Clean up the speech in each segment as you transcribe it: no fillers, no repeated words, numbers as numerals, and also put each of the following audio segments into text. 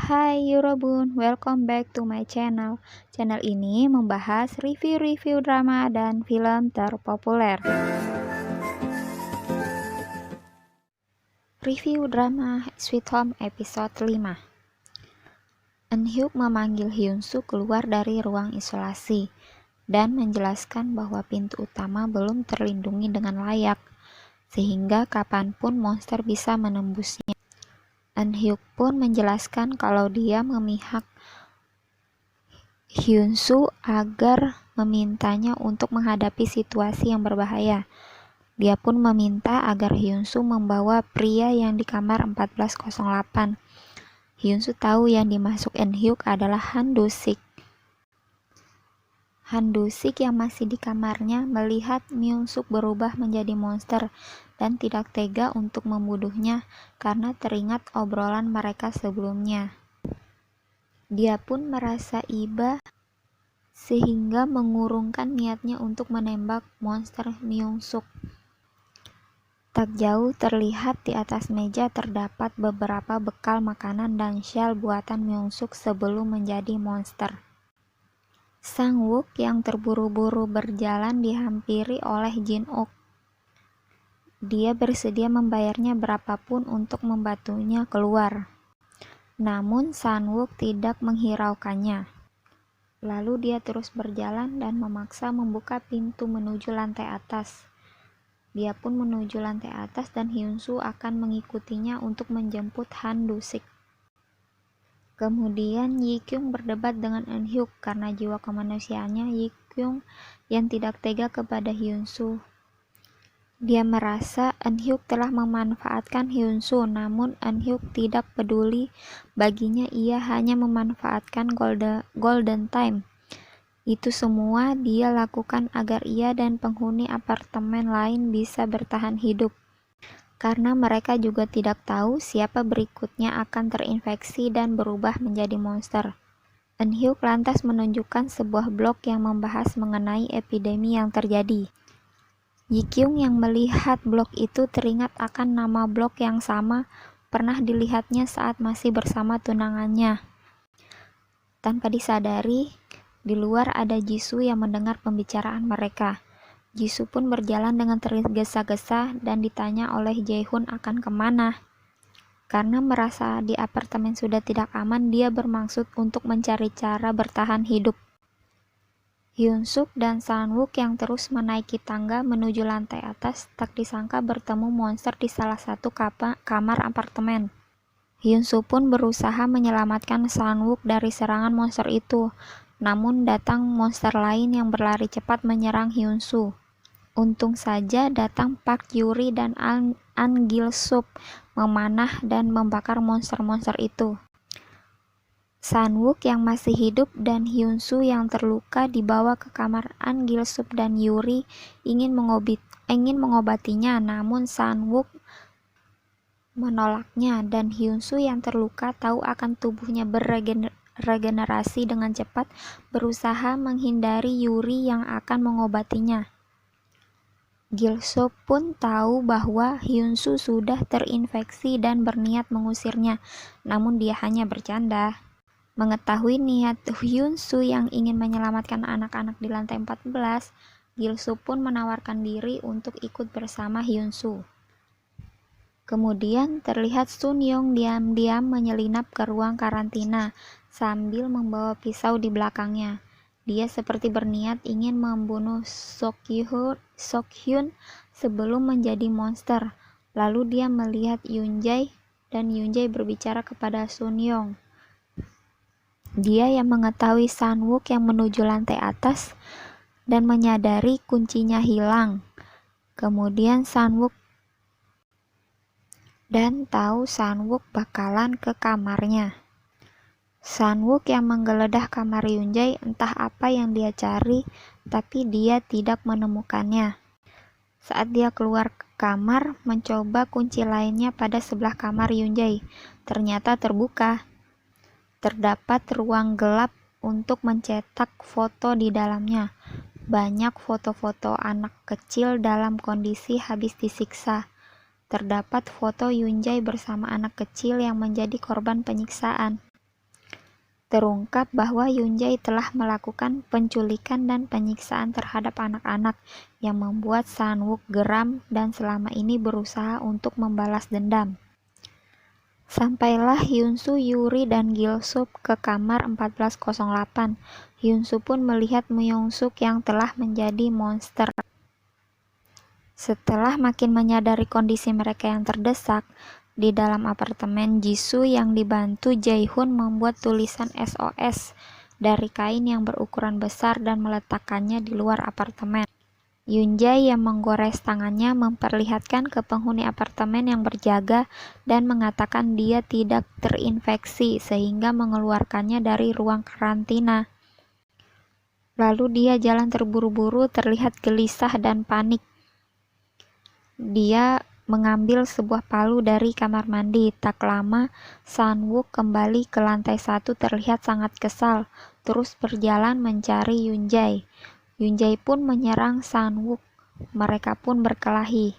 Hai Eurobun, welcome back to my channel. Channel ini membahas review-review drama dan film terpopuler. Review drama Sweet Home episode 5. Eun-hyuk memanggil Hyun-soo keluar dari ruang isolasi dan menjelaskan bahwa pintu utama belum terlindungi dengan layak, sehingga kapanpun monster bisa menembusnya. Eun-hyuk pun menjelaskan kalau dia memihak Hyun-soo agar memintanya untuk menghadapi situasi yang berbahaya. Dia pun meminta agar Hyun-soo membawa pria yang di kamar 1408. Hyun-soo tahu yang dimaksud Eun-hyuk adalah Han Do-sik. Han Do-sik yang masih di kamarnya melihat Myung-suk berubah menjadi monster dan tidak tega untuk membunuhnya karena teringat obrolan mereka sebelumnya. Dia pun merasa iba sehingga mengurungkan niatnya untuk menembak monster Myung-suk. Tak jauh terlihat di atas meja terdapat beberapa bekal makanan dan shell buatan Myung-suk sebelum menjadi monster. Sang-wook yang terburu-buru berjalan dihampiri oleh Jin-ok. Dia bersedia membayarnya berapapun untuk membantunya keluar. Namun Sang-wook tidak menghiraukannya. Lalu dia terus berjalan dan memaksa membuka pintu menuju lantai atas. Dia pun menuju lantai atas dan Hyun-soo akan mengikutinya untuk menjemput Han Do-sik. Kemudian Yi-kyung berdebat dengan Eun-hyuk karena jiwa kemanusiaannya. Yi-kyung yang tidak tega kepada Hyun-soo. Dia merasa Eun-hyuk telah memanfaatkan Hyun-soo, namun Eun-hyuk tidak peduli. Baginya ia hanya memanfaatkan golden time. Itu semua dia lakukan agar ia dan penghuni apartemen lain bisa bertahan hidup. Karena mereka juga tidak tahu siapa berikutnya akan terinfeksi dan berubah menjadi monster. Eun-hyuk lantas menunjukkan sebuah blog yang membahas mengenai epidemi yang terjadi. Yi-kyung yang melihat blog itu teringat akan nama blog yang sama pernah dilihatnya saat masih bersama tunangannya. Tanpa disadari, di luar ada Jisoo yang mendengar pembicaraan mereka. Jisoo pun berjalan dengan tergesa-gesa dan ditanya oleh Jae-hoon akan kemana. Karena merasa di apartemen sudah tidak aman, dia bermaksud untuk mencari cara bertahan hidup. Hyun-suk dan Sang-wook yang terus menaiki tangga menuju lantai atas tak disangka bertemu monster di salah satu kamar apartemen. Hyun-soo pun berusaha menyelamatkan Sang-wook dari serangan monster itu, namun datang monster lain yang berlari cepat menyerang Hyun-soo. Untung saja datang Park Yuri dan An Gil-sup memanah dan membakar monster-monster itu. Sang-wook yang masih hidup dan Hyun-soo yang terluka dibawa ke kamar An Gil-sup dan Yuri ingin mengobatinya, namun Sang-wook menolaknya dan Hyun-soo yang terluka tahu akan tubuhnya beregenerasi dengan cepat berusaha menghindari Yuri yang akan mengobatinya. Gil-sup pun tahu bahwa Hyun-soo sudah terinfeksi dan berniat mengusirnya, namun dia hanya bercanda. Mengetahui niat Hyun-soo yang ingin menyelamatkan anak-anak di lantai 14, Gil-soo pun menawarkan diri untuk ikut bersama Hyun-soo. Kemudian terlihat Sun-young diam-diam menyelinap ke ruang karantina sambil membawa pisau di belakangnya. Dia seperti berniat ingin membunuh Sok-hyun sebelum menjadi monster. Lalu dia melihat Yoon-jae dan Yoon-jae berbicara kepada Sun-young. Dia yang mengetahui Sang-wook yang menuju lantai atas dan menyadari kuncinya hilang. Kemudian Sang-wook dan tahu Sang-wook bakalan ke kamarnya. Sang-wook yang menggeledah kamar Yoon-jae entah apa yang dia cari, tapi dia tidak menemukannya. Saat dia keluar kamar mencoba kunci lainnya pada sebelah kamar Yoon-jae, ternyata terbuka. Terdapat ruang gelap untuk mencetak foto di dalamnya. Banyak foto-foto anak kecil dalam kondisi habis disiksa. Terdapat foto Yoon-jae bersama anak kecil yang menjadi korban penyiksaan. terungkap bahwa Yunjae telah melakukan penculikan dan penyiksaan terhadap anak-anak yang membuat Sang-wook geram dan selama ini berusaha untuk membalas dendam. Sampailah Hyunsu, Yuri, dan Gil-sub ke kamar 1408. Hyunsu pun melihat Myung-suk yang telah menjadi monster. Setelah makin menyadari kondisi mereka yang terdesak, di dalam apartemen Jisoo yang dibantu Jae-hoon membuat tulisan SOS dari kain yang berukuran besar dan meletakkannya di luar apartemen. Yunjae yang menggores tangannya memperlihatkan ke penghuni apartemen yang berjaga dan mengatakan dia tidak terinfeksi sehingga mengeluarkannya dari ruang karantina. Lalu dia jalan terburu-buru, terlihat gelisah dan panik. Dia mengambil sebuah palu dari kamar mandi. Tak lama, Sang-wook kembali ke lantai 1 terlihat sangat kesal, terus berjalan mencari Yunjae. Yunjae pun menyerang Sang-wook. Mereka pun berkelahi.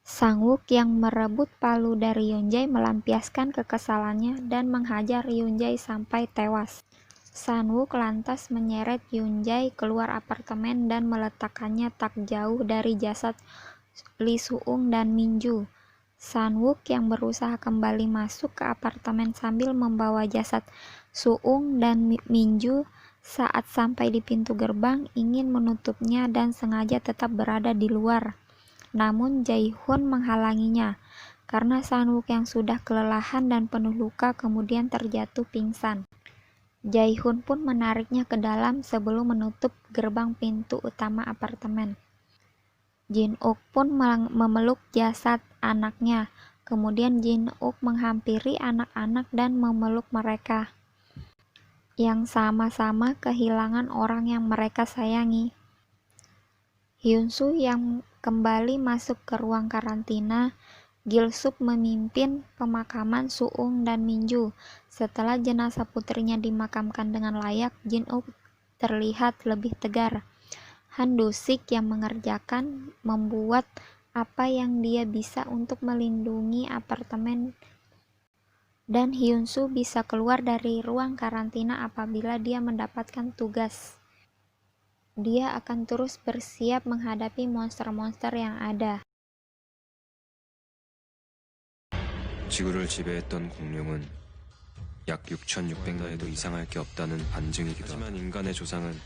Sang-wook yang merebut palu dari Yunjae melampiaskan kekesalannya dan menghajar Yunjae sampai tewas. Sang-wook lantas menyeret Yunjae keluar apartemen dan meletakkannya tak jauh dari jasad Lee Soo-ung dan Minju. Sang-wook yang berusaha kembali masuk ke apartemen sambil membawa jasad Soo-ung dan Minju. Saat sampai di pintu gerbang, ingin menutupnya dan sengaja tetap berada di luar. Namun Jae-hoon menghalanginya, karena Sang-wook yang sudah kelelahan dan penuh luka kemudian terjatuh pingsan. Jae-hoon pun menariknya ke dalam sebelum menutup gerbang pintu utama apartemen. Jin-uk pun memeluk jasad anaknya. Kemudian Jin-uk menghampiri anak-anak dan memeluk mereka, yang sama-sama kehilangan orang yang mereka sayangi. Hyunsu yang kembali masuk ke ruang karantina. Gil-sub memimpin pemakaman Soo-ung dan Minju. Setelah jenazah putrinya dimakamkan dengan layak, Jin-uk terlihat lebih tegar. Han Do-sik yang mengerjakan membuat apa yang dia bisa untuk melindungi apartemen dan Hyunsu bisa keluar dari ruang karantina apabila dia mendapatkan tugas. Dia akan terus bersiap menghadapi monster-monster yang ada. 지구를 지배했던 공룡은 약 6,600년에도 이상할 게 없다는 반증이기도 하고, 하지만 인간의 조상은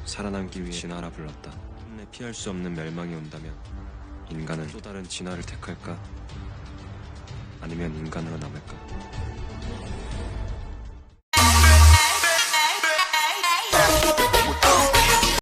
살아남기 위해 진화라 불렀다. 끝내 피할 수 없는 멸망이 온다면 인간은 또 다른 진화를 택할까? 아니면 인간으로 남을까?